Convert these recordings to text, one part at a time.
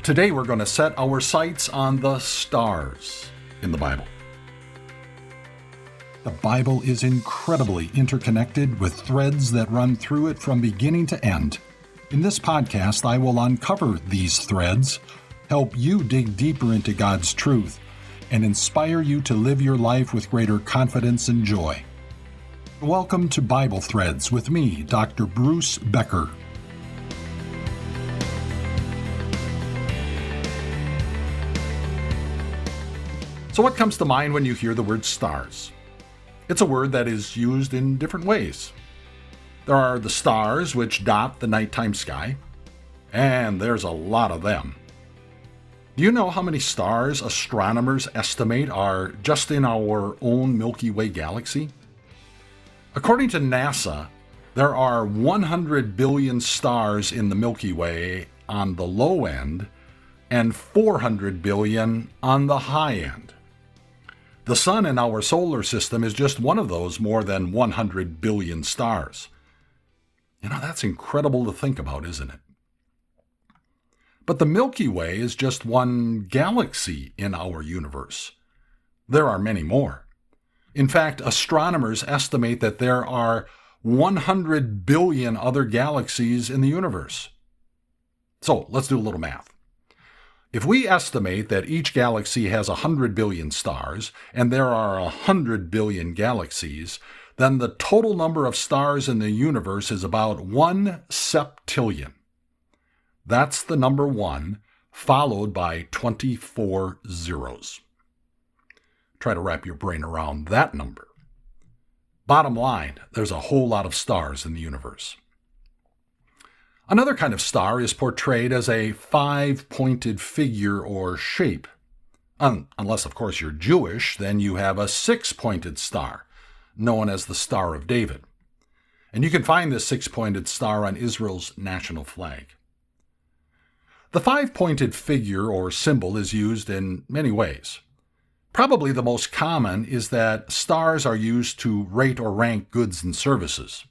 Today we're going to set our sights on the stars in the Bible. The Bible is incredibly interconnected with threads that run through it from beginning to end. In this podcast, I will uncover these threads, help you dig deeper into God's truth, and inspire you to live your life with greater confidence and joy. Welcome to Bible Threads with me, Dr. Bruce Becker. So what comes to mind when you hear the word stars? It's a word that is used in different ways. There are the stars which dot the nighttime sky, and there's a lot of them. Do you know how many stars astronomers estimate are just in our own Milky Way galaxy? According to NASA, there are 100 billion stars in the Milky Way on the low end and 400 billion on the high end. The sun in our solar system is just one of those more than 100 billion stars. That's incredible to think about, isn't it? But the Milky Way is just one galaxy in our universe. There are many more. In fact, astronomers estimate that there are 100 billion other galaxies in the universe. So let's do a little math. If we estimate that each galaxy has 100 billion stars, and there are 100 billion galaxies, then the total number of stars in the universe is about 1 septillion. That's the number 1, followed by 24 zeros. Try to wrap your brain around that number. Bottom line, there's a whole lot of stars in the universe. Another kind of star is portrayed as a 5-pointed figure or shape. Unless, of course, you're Jewish, then you have a 6-pointed star, known as the Star of David. And you can find this 6-pointed star on Israel's national flag. The 5-pointed figure or symbol is used in many ways. Probably the most common is that stars are used to rate or rank goods and services.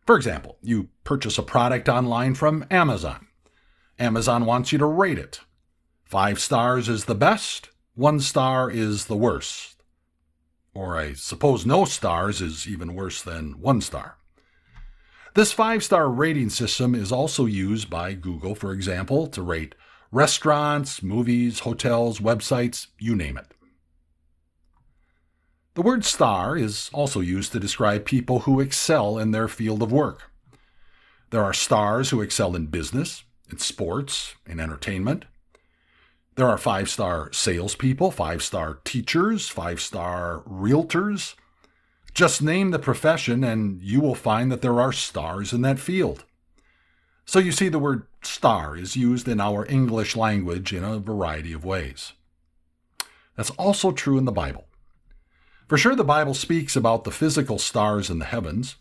For example, you purchase a product online from Amazon. Amazon wants you to rate it. 5 stars is the best, 1 star is the worst. Or I suppose no stars is even worse than 1 star. This 5-star rating system is also used by Google, for example, to rate restaurants, movies, hotels, websites, you name it. The word star is also used to describe people who excel in their field of work. There are stars who excel in business, in sports, in entertainment. There are 5-star salespeople, 5-star teachers, 5-star realtors. Just name the profession and you will find that there are stars in that field. So you see, the word star is used in our English language in a variety of ways. That's also true in the Bible. For sure, the Bible speaks about the physical stars in the heavens,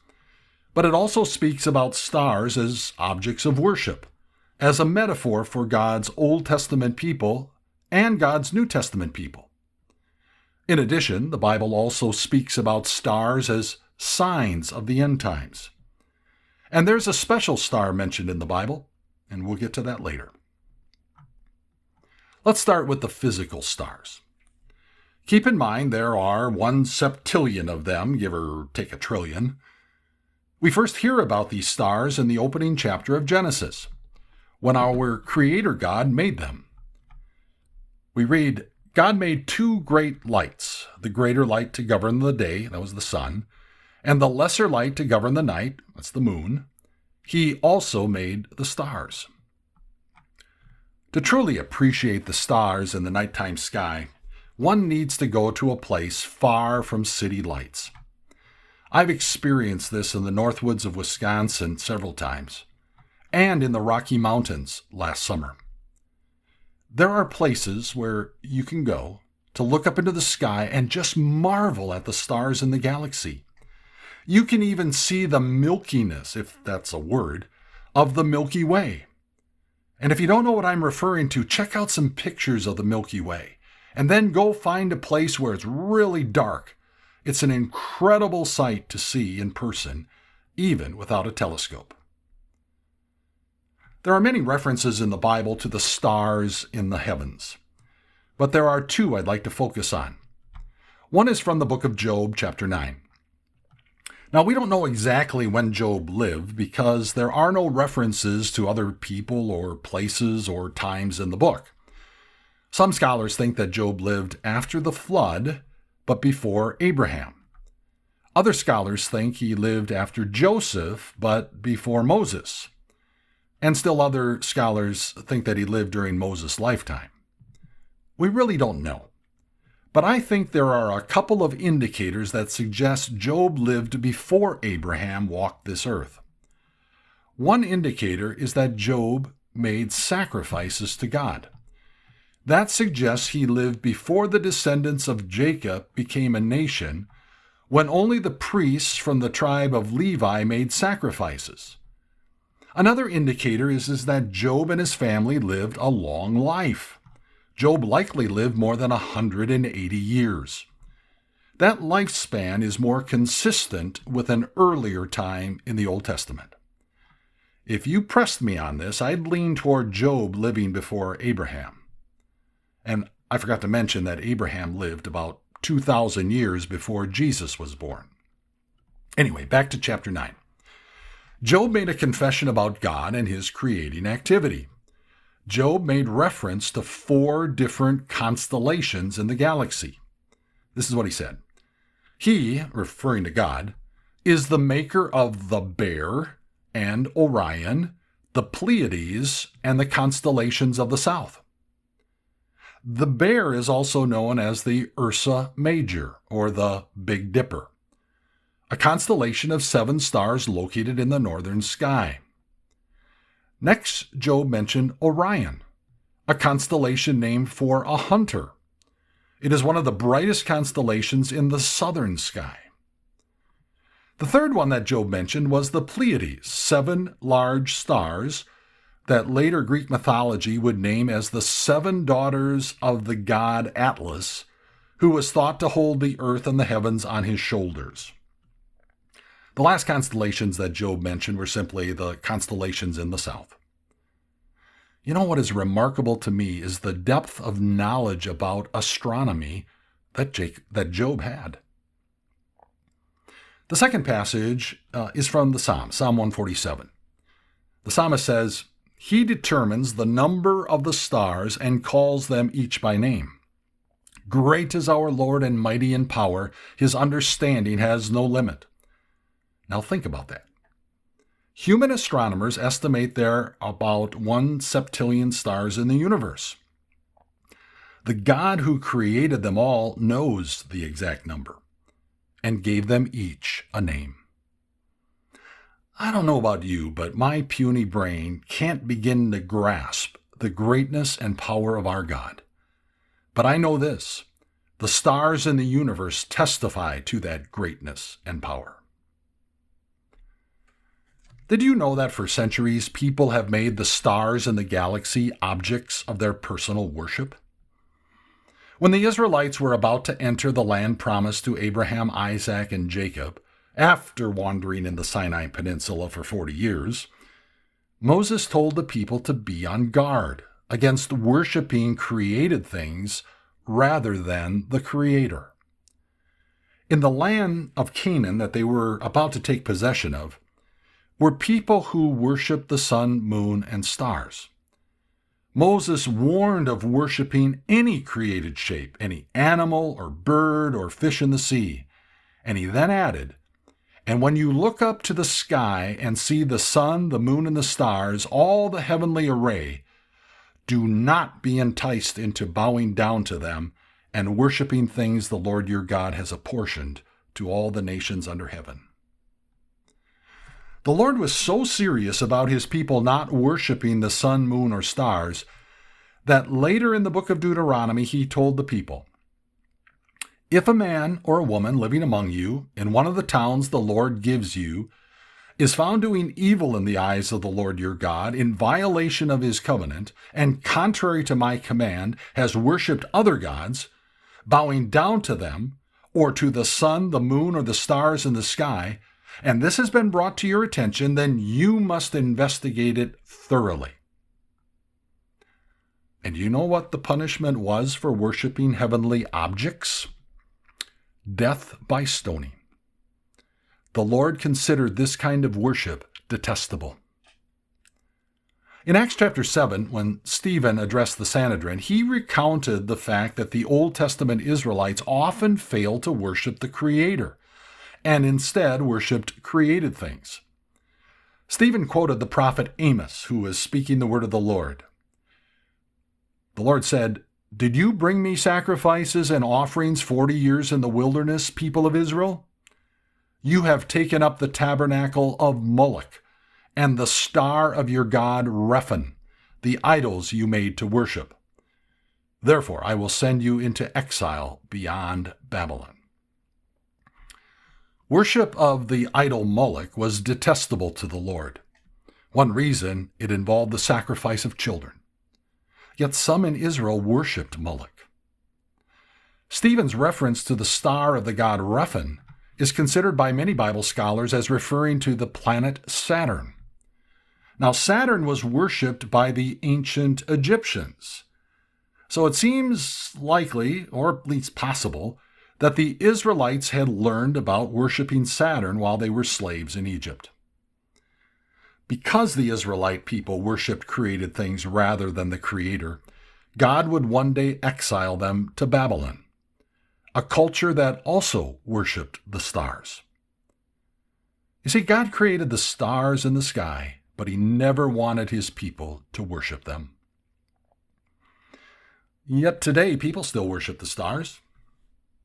but it also speaks about stars as objects of worship, as a metaphor for God's Old Testament people and God's New Testament people. In addition, the Bible also speaks about stars as signs of the end times. And there's a special star mentioned in the Bible, and we'll get to that later. Let's start with the physical stars. Keep in mind there are 1 septillion of them, give or take a trillion. We first hear about these stars in the opening chapter of Genesis, when our Creator God made them. We read, God made 2 great lights, the greater light to govern the day, that was the sun, and the lesser light to govern the night, that's the moon. He also made the stars. To truly appreciate the stars in the nighttime sky, one needs to go to a place far from city lights. I've experienced this in the Northwoods of Wisconsin several times, and in the Rocky Mountains last summer. There are places where you can go to look up into the sky and just marvel at the stars in the galaxy. You can even see the milkiness, if that's a word, of the Milky Way. And if you don't know what I'm referring to, check out some pictures of the Milky Way. And then go find a place where it's really dark. It's an incredible sight to see in person, even without a telescope. There are many references in the Bible to the stars in the heavens, but there are two I'd like to focus on. One is from the book of Job, chapter 9. Now, we don't know exactly when Job lived because there are no references to other people or places or times in the book. Some scholars think that Job lived after the flood, but before Abraham. Other scholars think he lived after Joseph, but before Moses. And still other scholars think that he lived during Moses' lifetime. We really don't know. But I think there are a couple of indicators that suggest Job lived before Abraham walked this earth. One indicator is that Job made sacrifices to God. That suggests he lived before the descendants of Jacob became a nation, when only the priests from the tribe of Levi made sacrifices. Another indicator is that Job and his family lived a long life. Job likely lived more than 180 years. That lifespan is more consistent with an earlier time in the Old Testament. If you pressed me on this, I'd lean toward Job living before Abraham. And I forgot to mention that Abraham lived about 2,000 years before Jesus was born. Anyway, back to chapter 9. Job made a confession about God and his creating activity. Job made reference to 4 different constellations in the galaxy. This is what he said. He, referring to God, is the maker of the Bear and Orion, the Pleiades, and the constellations of the south. The Bear is also known as the Ursa Major, or the Big Dipper, a constellation of 7 stars located in the northern sky. Next, Job mentioned Orion, a constellation named for a hunter. It is one of the brightest constellations in the southern sky. The third one that Job mentioned was the Pleiades, 7 large stars that later Greek mythology would name as the 7 daughters of the god Atlas, who was thought to hold the earth and the heavens on his shoulders. The last constellations that Job mentioned were simply the constellations in the south. You know what is remarkable to me is the depth of knowledge about astronomy that Job had. The second passage is from the Psalm 147. The psalmist says, "He determines the number of the stars and calls them each by name. Great is our Lord and mighty in power. His understanding has no limit." Now think about that. Human astronomers estimate there are about 1 septillion stars in the universe. The God who created them all knows the exact number and gave them each a name. I don't know about you, but my puny brain can't begin to grasp the greatness and power of our God. But I know this: the stars in the universe testify to that greatness and power. Did you know that for centuries people have made the stars in the galaxy objects of their personal worship? When the Israelites were about to enter the land promised to Abraham, Isaac, and Jacob, after wandering in the Sinai Peninsula for 40 years, Moses told the people to be on guard against worshiping created things rather than the Creator. In the land of Canaan that they were about to take possession of, were people who worshiped the sun, moon, and stars. Moses warned of worshiping any created shape, any animal or bird or fish in the sea, and he then added, "And when you look up to the sky and see the sun, the moon, and the stars, all the heavenly array, do not be enticed into bowing down to them and worshiping things the Lord your God has apportioned to all the nations under heaven." The Lord was so serious about his people not worshiping the sun, moon, or stars that later in the book of Deuteronomy he told the people, "If a man or a woman living among you in one of the towns the Lord gives you is found doing evil in the eyes of the Lord your God, in violation of his covenant, and contrary to my command, has worshipped other gods, bowing down to them, or to the sun, the moon, or the stars in the sky, and this has been brought to your attention, then you must investigate it thoroughly. And you know what the punishment was for worshiping heavenly objects? Death by stoning. The Lord considered this kind of worship detestable. In Acts chapter 7, when Stephen addressed the Sanhedrin, he recounted the fact that the Old Testament Israelites often failed to worship the Creator, and instead worshipped created things. Stephen quoted the prophet Amos, who was speaking the word of the Lord. The Lord said, "Did you bring me sacrifices and offerings 40 years in the wilderness, people of Israel? You have taken up the tabernacle of Moloch and the star of your god Rephan, the idols you made to worship. Therefore I will send you into exile beyond Babylon." Worship of the idol Moloch was detestable to the Lord. One reason, it involved the sacrifice of children. Yet some in Israel worshipped Moloch. Stephen's reference to the star of the god Rephan is considered by many Bible scholars as referring to the planet Saturn. Now, Saturn was worshipped by the ancient Egyptians. So it seems likely, or at least possible, that the Israelites had learned about worshiping Saturn while they were slaves in Egypt. Because the Israelite people worshipped created things rather than the Creator, God would one day exile them to Babylon, a culture that also worshipped the stars. You see, God created the stars in the sky, but He never wanted His people to worship them. Yet today, people still worship the stars.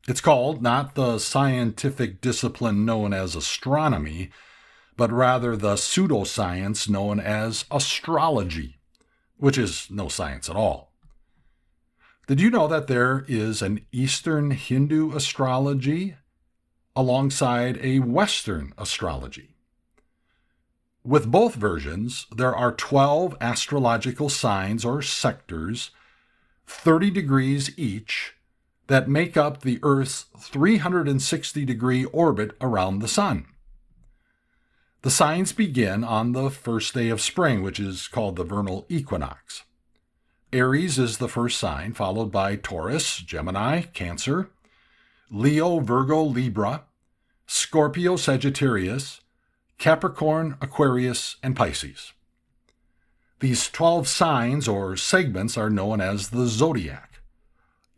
It's called not the scientific discipline known as astronomy, but rather the pseudoscience known as astrology, which is no science at all. Did you know that there is an Eastern Hindu astrology alongside a Western astrology? With both versions, there are 12 astrological signs or sectors, 30 degrees each, that make up the Earth's 360-degree orbit around the Sun. The signs begin on the first day of spring, which is called the vernal equinox. Aries is the first sign, followed by Taurus, Gemini, Cancer, Leo, Virgo, Libra, Scorpio, Sagittarius, Capricorn, Aquarius, and Pisces. These 12 signs or segments are known as the zodiac.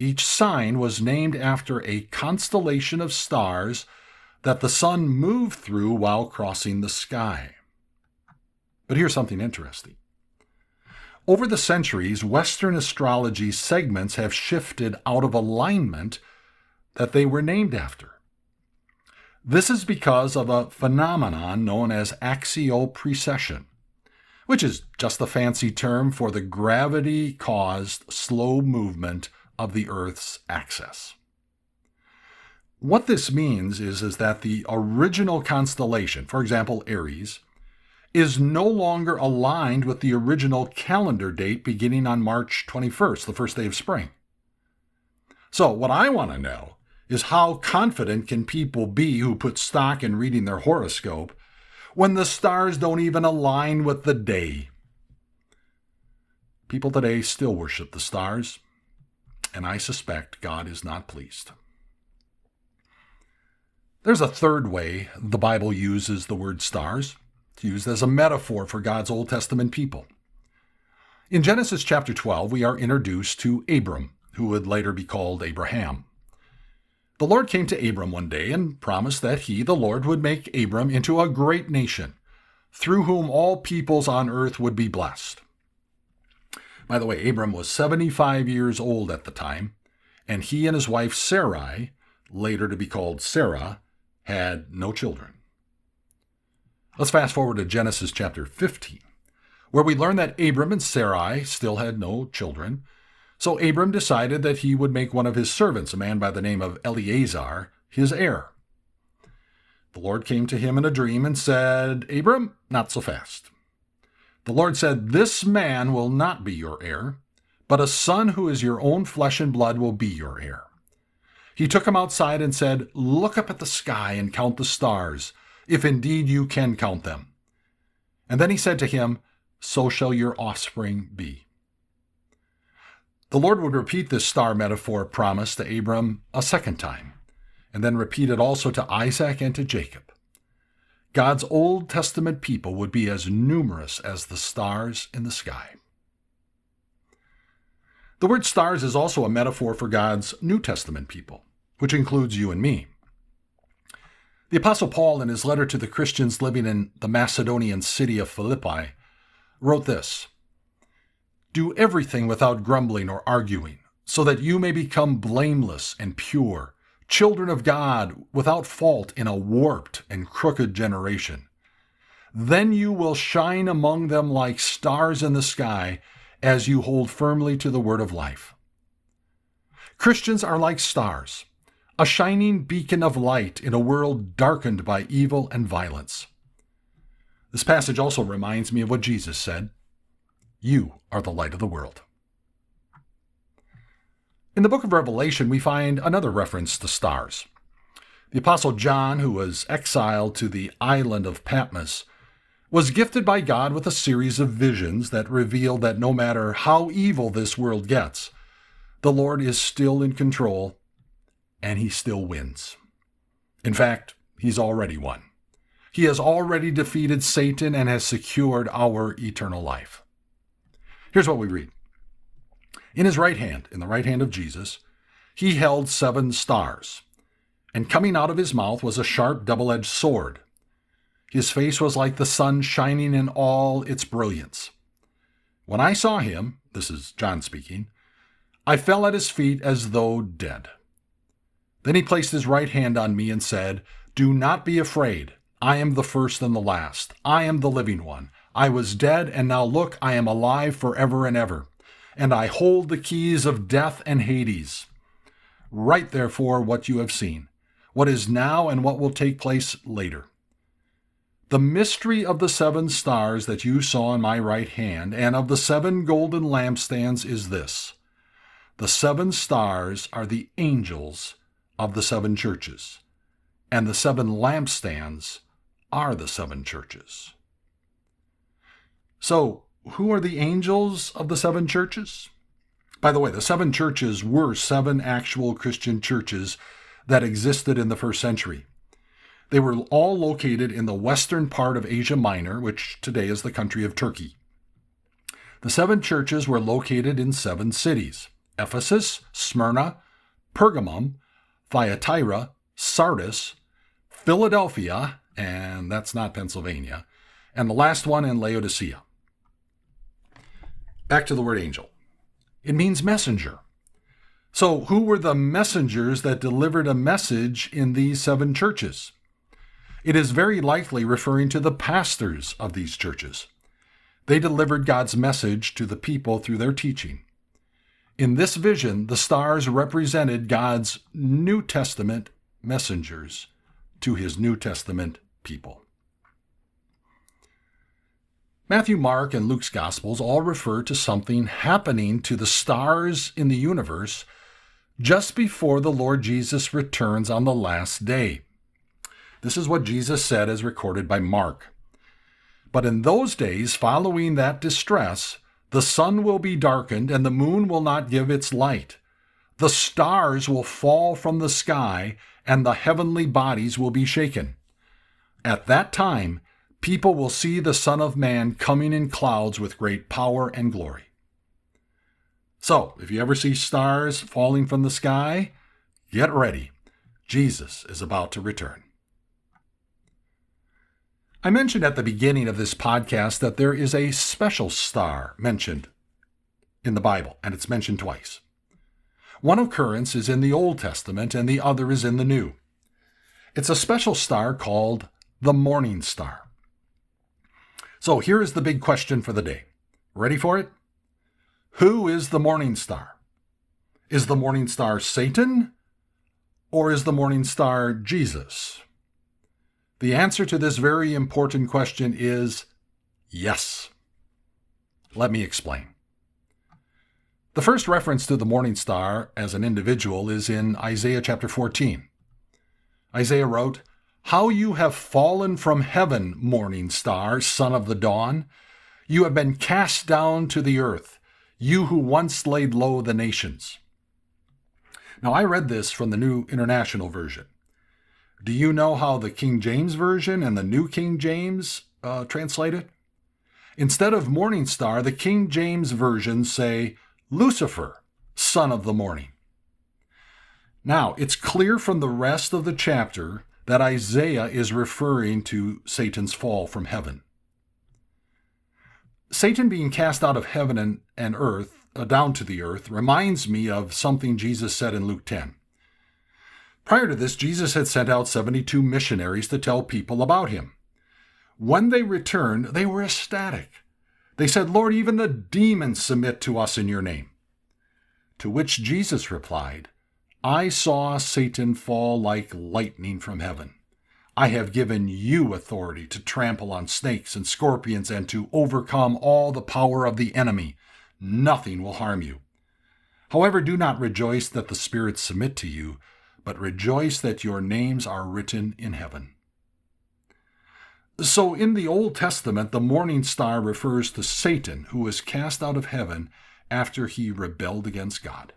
Each sign was named after a constellation of stars that the sun moved through while crossing the sky. But here's something interesting. Over the centuries, Western astrology segments have shifted out of alignment that they were named after. This is because of a phenomenon known as axial precession, which is just a fancy term for the gravity-caused slow movement of the Earth's axis. What this means is that the original constellation, for example, Aries, is no longer aligned with the original calendar date beginning on March 21st, the first day of spring. So what I want to know is how confident can people be who put stock in reading their horoscope when the stars don't even align with the day? People today still worship the stars, and I suspect God is not pleased. There's a third way the Bible uses the word stars. It's used as a metaphor for God's Old Testament people. In Genesis chapter 12, we are introduced to Abram, who would later be called Abraham. The Lord came to Abram one day and promised that He, the Lord, would make Abram into a great nation, through whom all peoples on earth would be blessed. By the way, Abram was 75 years old at the time, and he and his wife Sarai, later to be called Sarah, had no children. Let's fast forward to Genesis chapter 15, where we learn that Abram and Sarai still had no children. So Abram decided that he would make one of his servants, a man by the name of Eliezer, his heir. The Lord came to him in a dream and said, "Abram, not so fast." The Lord said, "This man will not be your heir, but a son who is your own flesh and blood will be your heir." He took him outside and said, "Look up at the sky and count the stars, if indeed you can count them. And then he said to him, so shall your offspring be. The Lord would repeat this star metaphor promise to Abram a second time, and then repeat it also to Isaac and to Jacob. God's Old Testament people would be as numerous as the stars in the sky. The word stars is also a metaphor for God's New Testament people, which includes you and me. The Apostle Paul, in his letter to the Christians living in the Macedonian city of Philippi, wrote this, "Do everything without grumbling or arguing, so that you may become blameless and pure, children of God without fault in a warped and crooked generation. Then you will shine among them like stars in the sky as you hold firmly to the word of life." Christians are like stars, a shining beacon of light in a world darkened by evil and violence. This passage also reminds me of what Jesus said, "You are the light of the world." In the book of Revelation, we find another reference to stars. The Apostle John, who was exiled to the island of Patmos, was gifted by God with a series of visions that revealed that no matter how evil this world gets, the Lord is still in control and he still wins. In fact, he's already won. He has already defeated Satan and has secured our eternal life. Here's what we read. In his right hand, in the right hand of Jesus, he held 7 stars, and coming out of his mouth was a sharp double-edged sword. His face was like the sun shining in all its brilliance. When I saw him, this is John speaking, I fell at his feet as though dead. Then he placed his right hand on me and said, "Do not be afraid. I am the first and the last. I am the living one. I was dead, and now look, I am alive forever and ever. And I hold the keys of death and Hades. Write therefore what you have seen, what is now and what will take place later. The mystery of the 7 stars that you saw in my right hand and of the 7 golden lampstands is this. The 7 stars are the angels of the 7 churches, and the 7 lampstands are the 7 churches." So, who are the angels of the 7 churches? By the way, the 7 churches were 7 actual Christian churches that existed in the first century. They were all located in the western part of Asia Minor, which today is the country of Turkey. The 7 churches were located in 7 cities: Ephesus, Smyrna, Pergamum, Thyatira, Sardis, Philadelphia, and that's not Pennsylvania, and the last one in Laodicea. Back to the word angel. It means messenger. So who were the messengers that delivered a message in these 7 churches? It is very likely referring to the pastors of these churches. They delivered God's message to the people through their teaching. In this vision, the stars represented God's New Testament messengers to his New Testament people. Matthew, Mark, and Luke's Gospels all refer to something happening to the stars in the universe just before the Lord Jesus returns on the last day. This is what Jesus said as recorded by Mark. "But in those days following that distress, the sun will be darkened and the moon will not give its light. The stars will fall from the sky and the heavenly bodies will be shaken. At that time, people will see the Son of Man coming in clouds with great power and glory." So, if you ever see stars falling from the sky, get ready. Jesus is about to return. I mentioned at the beginning of this podcast that there is a special star mentioned in the Bible, and it's mentioned twice. One occurrence is in the Old Testament, and the other is in the New. It's a special star called the morning star. So here is the big question for the day. Ready for it? Who is the morning star? Is the morning star Satan, or is the morning star Jesus? The answer to this very important question is yes. Let me explain. The first reference to the morning star as an individual is in Isaiah chapter 14. Isaiah wrote, How you have fallen from heaven, morning star, son of the dawn! You have been cast down to the earth, you who once laid low the nations. Now, I read this from the New International Version. Do you know how the King James Version and the New King James translate it? Instead of morning star, the King James Version say, Lucifer, son of the morning. Now, it's clear from the rest of the chapter that Isaiah is referring to Satan's fall from heaven. Satan being cast out of heaven and earth, down to the earth, reminds me of something Jesus said in Luke 10. Prior to this, Jesus had sent out 72 missionaries to tell people about him. When they returned, they were ecstatic. They said, Lord, even the demons submit to us in your name. To which Jesus replied, I saw Satan fall like lightning from heaven. I have given you authority to trample on snakes and scorpions and to overcome all the power of the enemy. Nothing will harm you. However, do not rejoice that the spirits submit to you, but rejoice that your names are written in heaven. So in the Old Testament, the morning star refers to Satan, who was cast out of heaven after he rebelled against God.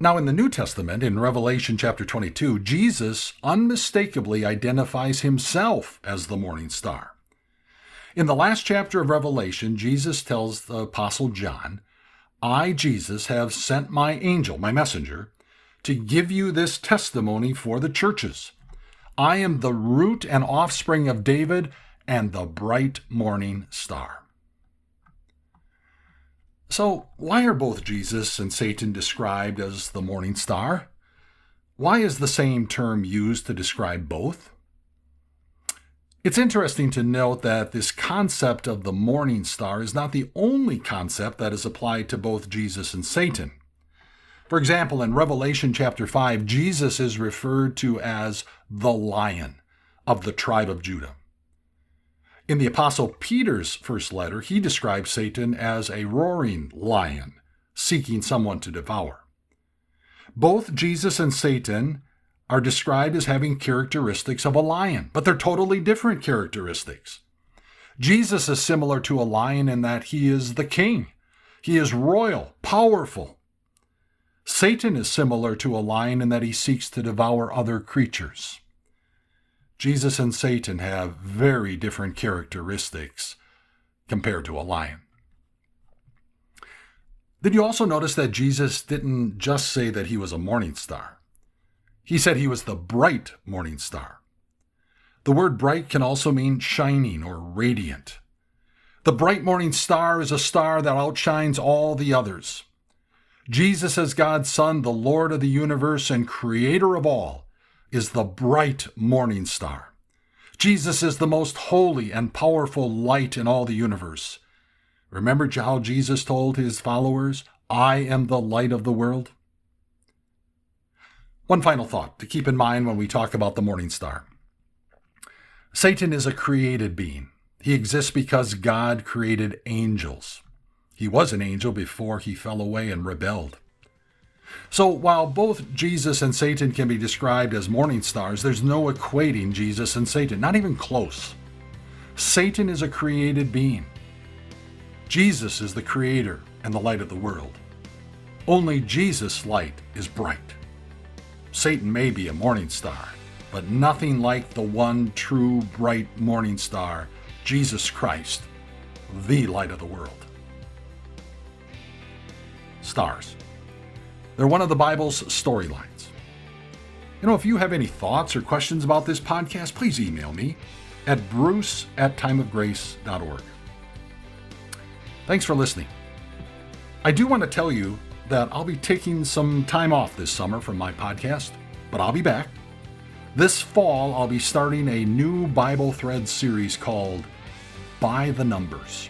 Now in the New Testament, in Revelation chapter 22, Jesus unmistakably identifies himself as the morning star. In the last chapter of Revelation, Jesus tells the Apostle John, I, Jesus, have sent my angel, my messenger, to give you this testimony for the churches. I am the root and offspring of David and the bright morning star. So, why are both Jesus and Satan described as the morning star? Why is the same term used to describe both? It's interesting to note that this concept of the morning star is not the only concept that is applied to both Jesus and Satan. For example, in Revelation chapter 5, Jesus is referred to as the Lion of the tribe of Judah. In the Apostle Peter's first letter, he describes Satan as a roaring lion, seeking someone to devour. Both Jesus and Satan are described as having characteristics of a lion, but they're totally different characteristics. Jesus is similar to a lion in that he is the king. He is royal, powerful. Satan is similar to a lion in that he seeks to devour other creatures. Jesus and Satan have very different characteristics compared to a lion. Did you also notice that Jesus didn't just say that he was a morning star? He said he was the bright morning star. The word bright can also mean shining or radiant. The bright morning star is a star that outshines all the others. Jesus, as God's Son, the Lord of the universe and creator of all, is the bright morning star. Jesus is the most holy and powerful light in all the universe. Remember how Jesus told his followers, I am the light of the world? One final thought to keep in mind when we talk about the morning star. Satan is a created being. He exists because God created angels. He was an angel before he fell away and rebelled. So while both Jesus and Satan can be described as morning stars, there's no equating Jesus and Satan, not even close. Satan is a created being. Jesus is the creator and the light of the world. Only Jesus' light is bright. Satan may be a morning star, but nothing like the one true bright morning star, Jesus Christ, the light of the world. Stars. They're one of the Bible's storylines. If you have any thoughts or questions about this podcast, please email me at bruce@timeofgrace.org. Thanks for listening. I do want to tell you that I'll be taking some time off this summer from my podcast, but I'll be back. This fall, I'll be starting a new Bible Thread series called By the Numbers.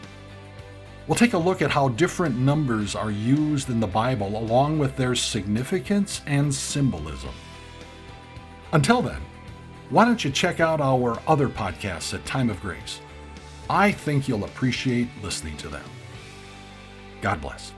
We'll take a look at how different numbers are used in the Bible along with their significance and symbolism. Until then, why don't you check out our other podcasts at Time of Grace? I think you'll appreciate listening to them. God bless.